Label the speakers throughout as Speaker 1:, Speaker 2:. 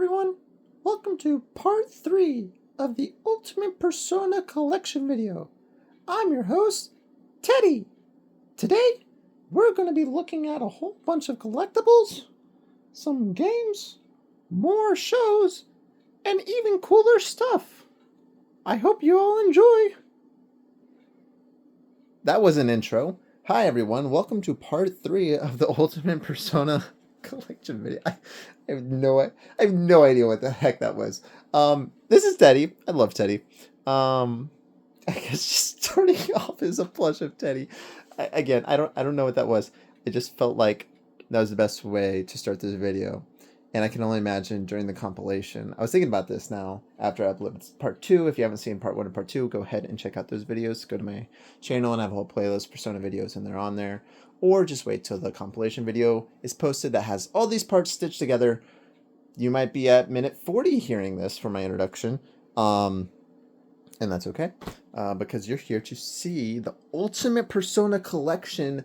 Speaker 1: everyone. Welcome to part 3 of the Ultimate Persona Collection video. I'm your host, Teddy. Today, we're going to be looking at a whole bunch of collectibles, some games, more shows, and even cooler stuff. I hope you all enjoy. That was an intro. Hi everyone, welcome to part 3 of the Ultimate Persona Collection video. I have no idea what the heck that was. This is Teddy. I love Teddy. I guess just starting off is a plush of Teddy. I don't know what that was. It just felt like that was the best way to start this video. And I can only imagine during the compilation. I was thinking about this now after I uploaded part 2. If you haven't seen part 1 and part 2, go ahead and check out those videos. Go to my channel and I have a whole playlist of Persona videos and they're on there. Or just wait till the compilation video is posted that has all these parts stitched together. You might be at minute 40 hearing this for my introduction. And that's okay. Because you're here to see the Ultimate Persona Collection.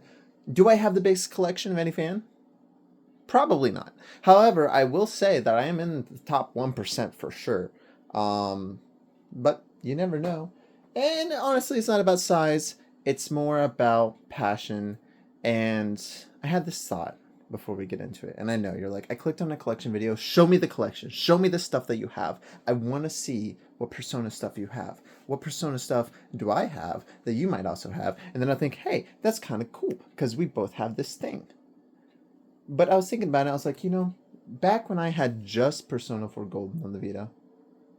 Speaker 1: Do I have the biggest collection of any fan? Probably not. However, I will say that I am in the top 1% for sure. But you never know. And honestly, it's not about size. It's more about passion. And I had this thought before we get into it. And I know you're like, I clicked on a collection video. Show me the collection. Show me the stuff that you have. I want to see what Persona stuff you have. What Persona stuff do I have that you might also have? And then I think, hey, that's kind of cool because we both have this thing. But I was thinking about it. I was like, back when I had just Persona 4 Golden on the Vita,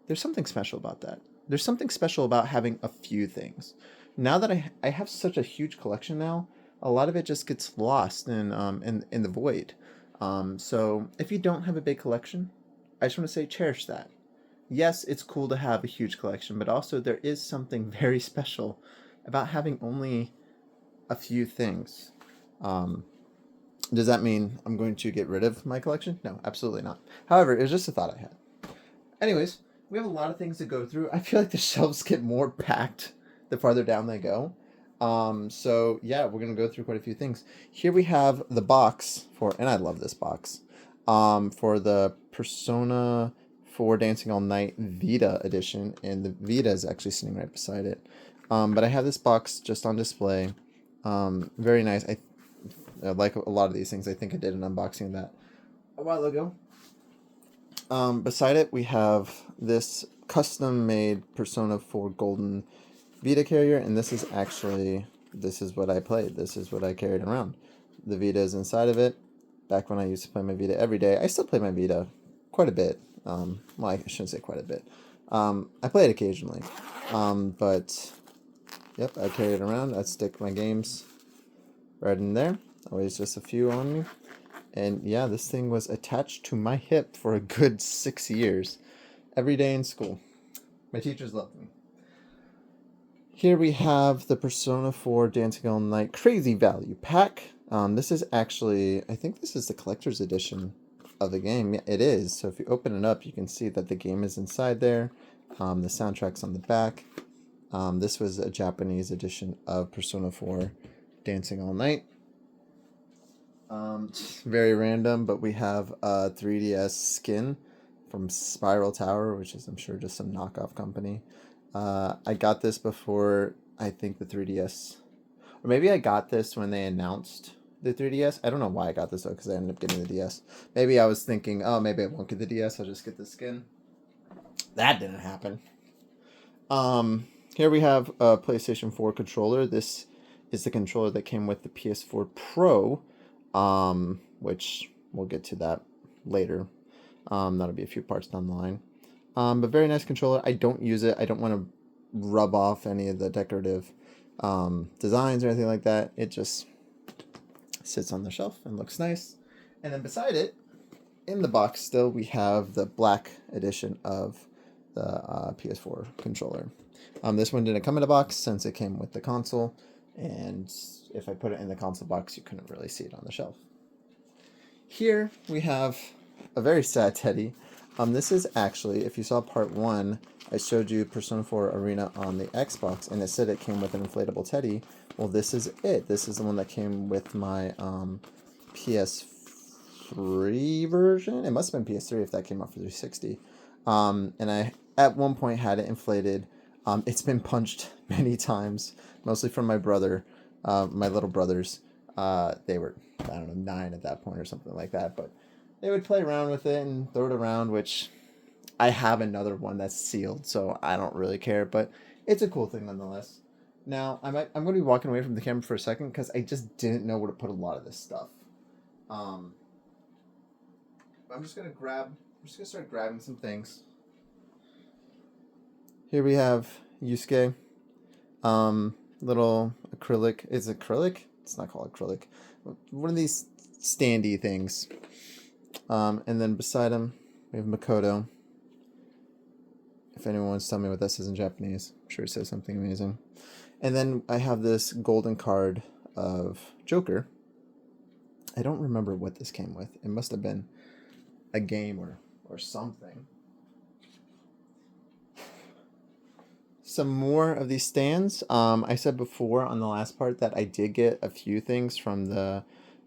Speaker 1: there's something special about that. There's something special about having a few things. Now that I have such a huge collection now, a lot of it just gets lost in the void. So if you don't have a big collection, I just want to say cherish that. Yes, it's cool to have a huge collection, but also there is something very special about having only a few things. Does that mean I'm going to get rid of my collection? No, absolutely not. However, it was just a thought I had. Anyways, we have a lot of things to go through. I feel like the shelves get more packed the farther down they go. So yeah, we're going to go through quite a few things. Here we have the box for, and I love this box, for the Persona 4 Dancing All Night Vita edition. And the Vita is actually sitting right beside it. But I have this box just on display. Very nice. I like a lot of these things. I think I did an unboxing of that a while ago. Beside it, we have this custom-made Persona 4 Golden Vita carrier, and this is what I played. This is what I carried around. The Vita is inside of it. Back when I used to play my Vita every day, I still play my Vita quite a bit. Well, I shouldn't say quite a bit. I play it occasionally. But, yep, I carry it around. I stick my games right in there. Always just a few on me. And yeah, this thing was attached to my hip for a good 6 years. Every day in school. My teachers loved me. Here we have the Persona 4 Dancing All Night Crazy Value Pack. This is actually, I think this is the collector's edition of the game. Yeah, it is. So if you open it up, you can see that the game is inside there. The soundtrack's on the back. This was a Japanese edition of Persona 4 Dancing All Night. Very random, but we have a 3DS skin from Spiral Tower, which is, I'm sure, just some knockoff company. I got this before, I think, the 3DS. Or maybe I got this when they announced the 3DS. I don't know why I got this, though, because I ended up getting the DS. Maybe I was thinking, oh, maybe I won't get the DS, I'll just get the skin. That didn't happen. Here we have a PlayStation 4 controller. This is the controller that came with the PS4 Pro, which we'll get to that later. That'll be a few parts down the line. But very nice controller. I don't use it. I don't want to rub off any of the decorative designs or anything like that. It just sits on the shelf and looks nice. And then beside it, in the box still, we have the black edition of the PS4 controller. This one didn't come in a box since it came with the console. And if I put it in the console box, you couldn't really see it on the shelf. Here we have a very sad Teddy. This is actually, if you saw part 1, I showed you Persona 4 Arena on the Xbox, and it said it came with an inflatable Teddy. Well, this is it. This is the one that came with my PS PS3 version. It must have been PS3 if that came out for 360. And I at one point had it inflated. It's been punched many times, mostly from my brother, my little brothers. They were, I don't know, 9 at that point or something like that. But they would play around with it and throw it around, which I have another one that's sealed, so I don't really care. But it's a cool thing nonetheless. Now, I'm going to be walking away from the camera for a second because I just didn't know where to put a lot of this stuff. I'm just going to start grabbing some things. Here we have Yusuke. Little acrylic. Is it acrylic? It's not called acrylic. One of these standy things. And then beside him, we have Makoto. If anyone wants to tell me what this is in Japanese, I'm sure it says something amazing. And then I have this golden card of Joker. I don't remember what this came with. It must have been a game or something. Some more of these stands. I said before on the last part that I did get a few things from the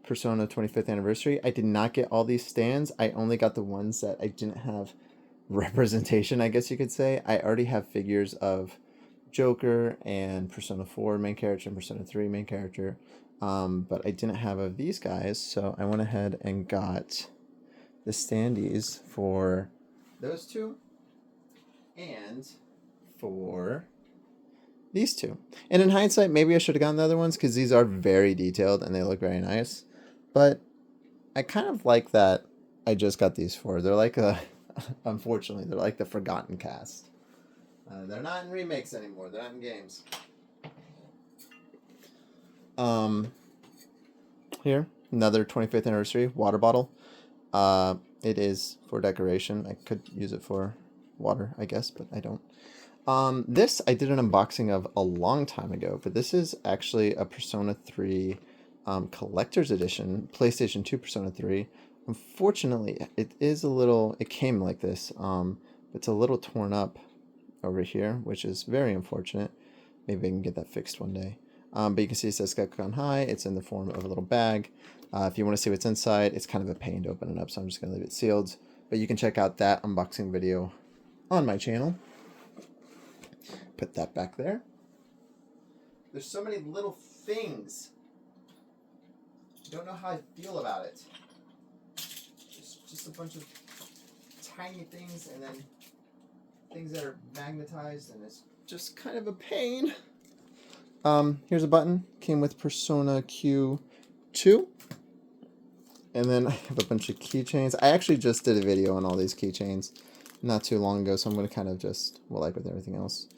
Speaker 1: Persona 25th anniversary. I did not get all these stands. I only got the ones that I didn't have representation, I guess you could say. I already have figures of Joker and Persona 4 main character and Persona 3 main character, but I didn't have of these guys, so I went ahead and got the standees for those two and for these two. And in hindsight, maybe I should have gotten the other ones because these are very detailed and they look very nice, but I kind of like that I just got these four. They're like unfortunately, they're like the forgotten cast. They're not in remakes anymore. They're not in games. Here, another 25th anniversary water bottle. It is for decoration. I could use it for water, I guess, but I don't. This I did an unboxing of a long time ago, but this is actually a Persona 3 collector's edition, PlayStation 2 Persona 3. Unfortunately, it came like this. It's a little torn up over here, which is very unfortunate. Maybe I can get that fixed one day. But you can see it says Gakukan High. It's in the form of a little bag. If you want to see what's inside, it's kind of a pain to open it up, so I'm just going to leave it sealed. But you can check out that unboxing video on my channel. Put that back there. There's so many little things. Don't know how I feel about it. Just a bunch of tiny things and then things that are magnetized, and it's just kind of a pain. Here's a button. Came with Persona Q2. And then I have a bunch of keychains. I actually just did a video on all these keychains not too long ago, so I'm going to kind of just, like with everything else,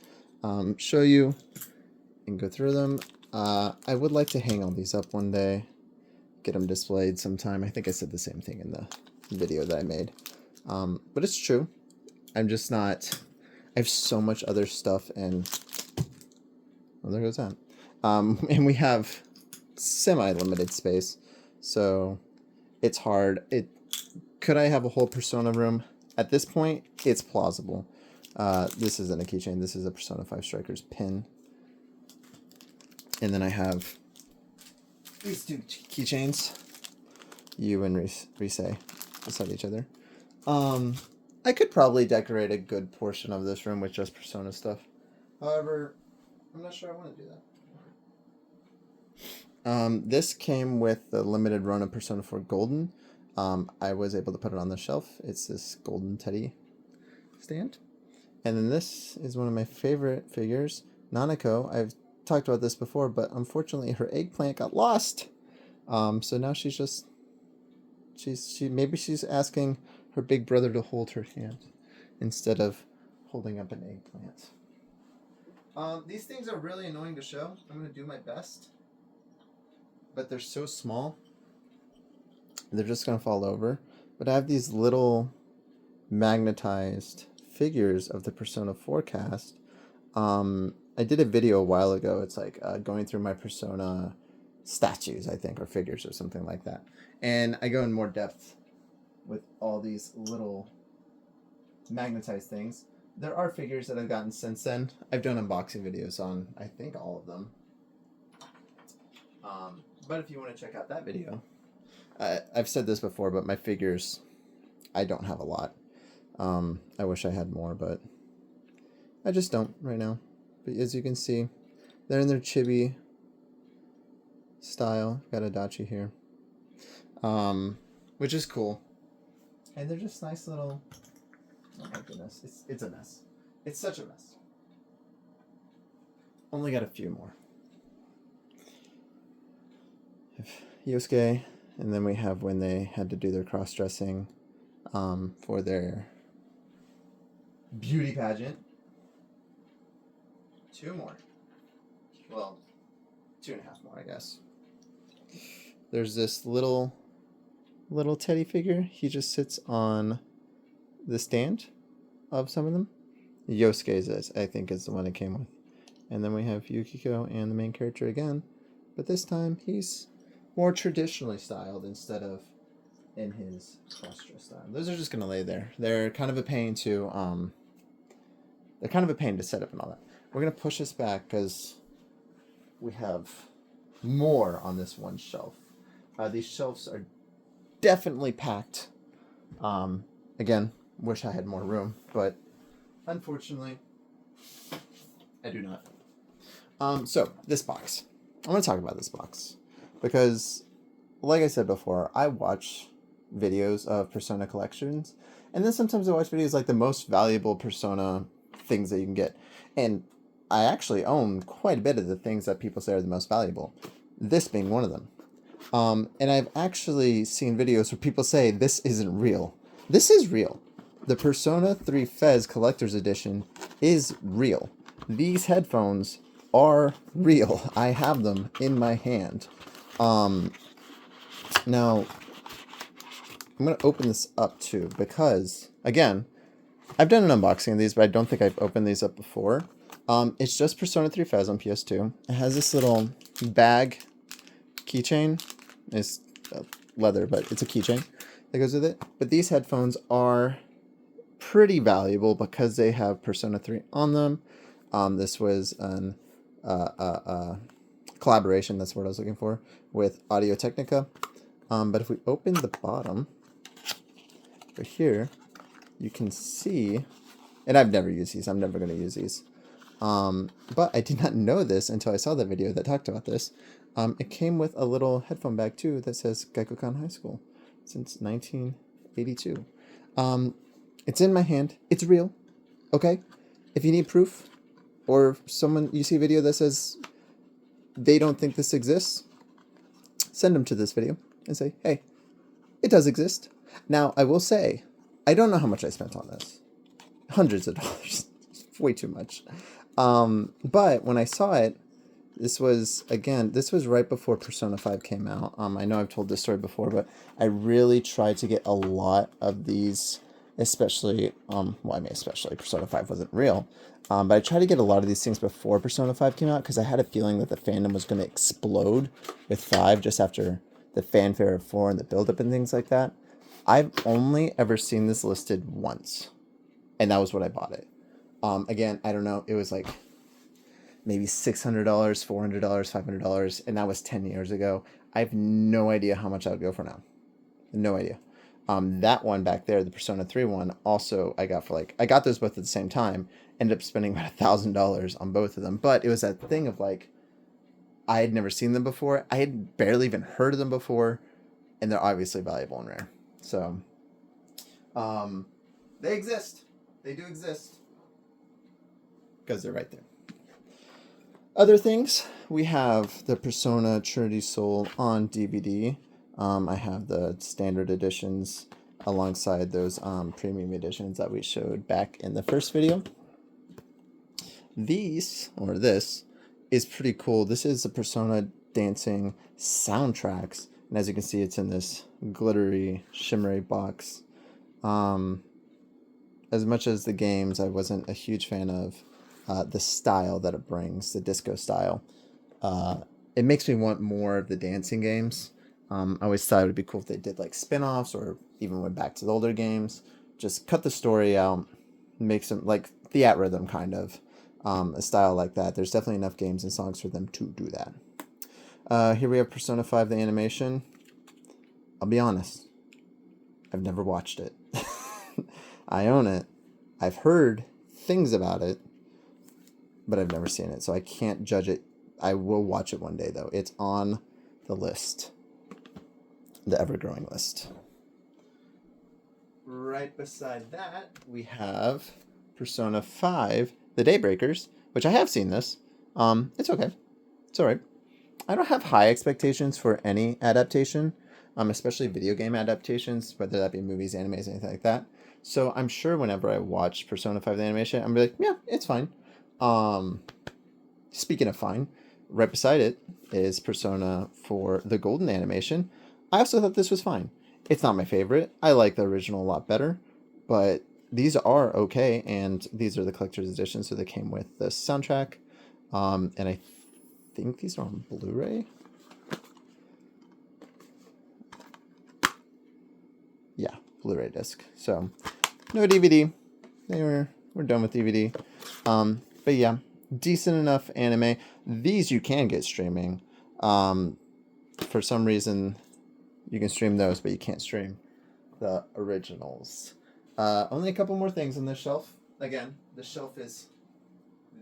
Speaker 1: show you and go through them. I would like to hang all these up one day, get them displayed sometime. I think I said the same thing in the video that I made. But it's true. I'm just not... I have so much other stuff, and... Well, there goes that. And we have semi-limited space, so it's hard. Could I have a whole Persona room? At this point, it's plausible. This isn't a keychain. This is a Persona 5 Strikers pin. And then I have these two keychains. You and Rise beside each other. I could probably decorate a good portion of this room with just Persona stuff. However, I'm not sure I want to do that. This came with the limited run of Persona 4 Golden. I was able to put it on the shelf. It's this golden teddy stand. And then this is one of my favorite figures, Nanako. I've talked about this before, but unfortunately her eggplant got lost. So now she's maybe she's asking her big brother to hold her hand instead of holding up an eggplant. These things are really annoying to show. I'm going to do my best. But they're so small. They're just going to fall over. But I have these little magnetized figures of the Persona 4 cast. I did a video a while ago. It's like going through my Persona statues, I think, or figures or something like that. And I go in more depth with all these little magnetized things. There are figures that I've gotten since then. I've done unboxing videos on, I think, all of them. But if you want to check out that video, I've said this before, but my figures, I don't have a lot. I wish I had more, but I just don't right now. But as you can see, they're in their chibi style. Got Adachi here, which is cool, and they're just nice little. Oh my goodness, it's a mess. It's such a mess. Only got a few more. Yosuke, and then we have when they had to do their cross dressing, for their beauty pageant. Two more. Well, 2.5 more, I guess. There's this little teddy figure. He just sits on the stand of some of them. Yosuke's, I think, is the one it came with. And then we have Yukiko and the main character again, but this time he's more traditionally styled instead of in his cross-dress style. Those are just gonna lay there. They're kind of a pain to set up and all that. We're gonna push this back because we have more on this one shelf. These shelves are definitely packed. Again, wish I had more room, but unfortunately, I do not. So this box. I want to talk about this box because, like I said before, I watch videos of Persona collections, and then sometimes I watch videos like the most valuable Persona things that you can get, and I actually own quite a bit of the things that people say are the most valuable. This being one of them. And I've actually seen videos where people say this isn't real. This is real. The Persona 3 Fez Collector's Edition is real. These headphones are real. I have them in my hand. Now, I'm going to open this up too because, again, I've done an unboxing of these, but I don't think I've opened these up before. It's just Persona 3 Fez on PS2. It has this little bag keychain. It's leather, but it's a keychain that goes with it. But these headphones are pretty valuable because they have Persona 3 on them. This was an collaboration, that's what I was looking for, with Audio Technica. But if we open the bottom, right here, you can see, and I've never used these, I'm never going to use these. But I did not know this until I saw the video that talked about this. It came with a little headphone bag too that says Gakukan High School since 1982. It's in my hand. It's real. Okay? If you need proof, or someone, you see a video that says they don't think this exists, send them to this video and say, hey, it does exist. Now, I will say, I don't know how much I spent on this. Hundreds of dollars. Way too much. But when I saw it, this was right before Persona 5 came out. I know I've told this story before, but I really tried to get a lot of these, especially Persona 5 wasn't real. But I tried to get a lot of these things before Persona 5 came out because I had a feeling that the fandom was going to explode with 5 just after the fanfare of 4 and the build-up and things like that. I've only ever seen this listed once, and that was when I bought it. Again, I don't know, it was like maybe $600, $400, $500, and that was 10 years ago. I have no idea how much I would go for now. No idea. That one back there, the Persona 3 one, also I got I got those both at the same time, ended up spending about $1,000 on both of them, but it was that thing of I had never seen them before, I had barely even heard of them before, and they're obviously valuable and rare. So, they exist. They do exist. Because they're right there. Other things, we have the Persona Trinity Soul on DVD. I have the standard editions alongside those premium editions that we showed back in the first video. This is pretty cool. This is the Persona dancing soundtracks, and as you can see, it's in this glittery, shimmery box. As much as the games, I wasn't a huge fan of the style that it brings, the disco style. It makes me want more of the dancing games. I always thought it would be cool if they did spin-offs or even went back to the older games. Just cut the story out, make some Theatrhythm kind of a style like that. There's definitely enough games and songs for them to do that. Here we have Persona 5, the animation. I'll be honest. I've never watched it. I own it. I've heard things about it, but I've never seen it, so I can't judge it. I will watch it one day, though. It's on the list, the ever-growing list. Right beside that, we have Persona 5, The Daybreakers, which I have seen this. It's okay. It's all right. I don't have high expectations for any adaptation, especially video game adaptations, whether that be movies, animes, anything like that. So I'm sure whenever I watch Persona 5 the animation, I'm like, yeah, it's fine. Speaking of fine, right beside it is Persona 4 the Golden animation. I also thought this was fine. It's not my favorite. I like the original a lot better, but these are okay, and these are the collector's editions, so they came with the soundtrack. And I think these are on Blu-ray. Yeah, Blu-ray disc. So no DVD. We're done with DVD. But yeah, decent enough anime. These you can get streaming. For some reason, you can stream those, but you can't stream the originals. Only a couple more things on this shelf. Again, the shelf is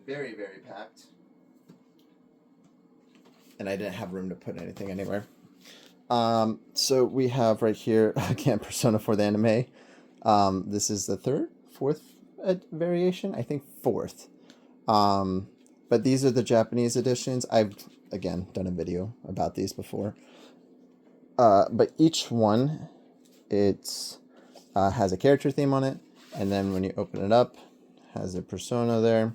Speaker 1: very, very packed. And I didn't have room to put anything anywhere. So we have right here, again, Persona 4 the anime. This is the fourth variation? I think fourth. But these are the Japanese editions. I've, again, done a video about these before. But each one, it's has a character theme on it. And then when you open it up, has a persona there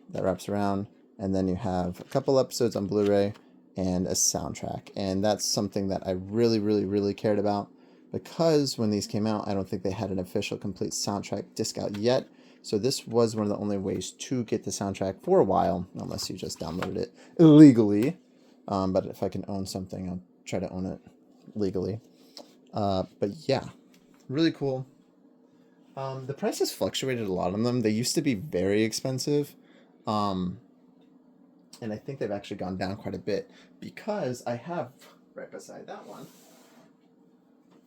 Speaker 1: that wraps around. And then you have a couple episodes on Blu-ray and a soundtrack. And that's something that I really, really, really cared about, because when these came out, I don't think they had an official complete soundtrack disc out yet. So this was one of the only ways to get the soundtrack for a while, unless you just downloaded it illegally. But if I can own something, I'll try to own it legally. But yeah, really cool. The prices fluctuated a lot on them. They used to be very expensive. And I think they've actually gone down quite a bit, because I have, right beside that one,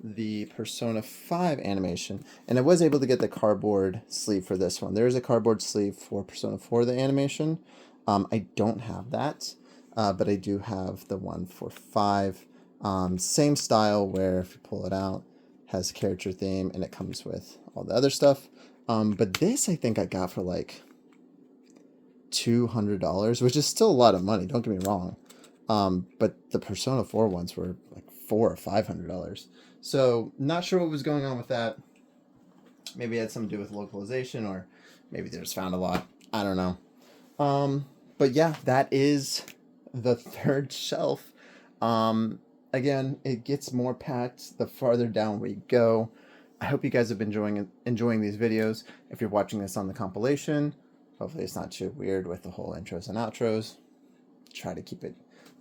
Speaker 1: the Persona 5 animation. And I was able to get the cardboard sleeve for this one. There is a cardboard sleeve for Persona 4 the animation. I don't have that, but I do have the one for 5. Same style, where if you pull it out, has character theme, and it comes with all the other stuff. But this I think I got for like $200, which is still a lot of money, don't get me wrong. But the Persona 4 ones were like $400 or $500. So not sure what was going on with that. Maybe it had something to do with localization, or maybe they just found a lot. I don't know. But yeah, that is the third shelf. Again, it gets more packed the farther down we go. I hope you guys have been enjoying these videos. If you're watching this on the compilation, hopefully it's not too weird with the whole intros and outros. Try to keep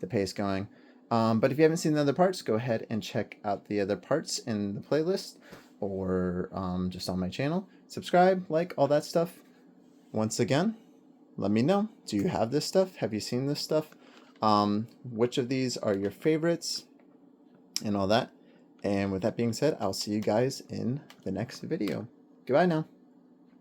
Speaker 1: the pace going. But if you haven't seen the other parts, go ahead and check out the other parts in the playlist, or just on my channel. Subscribe, like, all that stuff. Once again, let me know. Do you have this stuff? Have you seen this stuff? Which of these are your favorites? And all that. And with that being said, I'll see you guys in the next video. Goodbye now.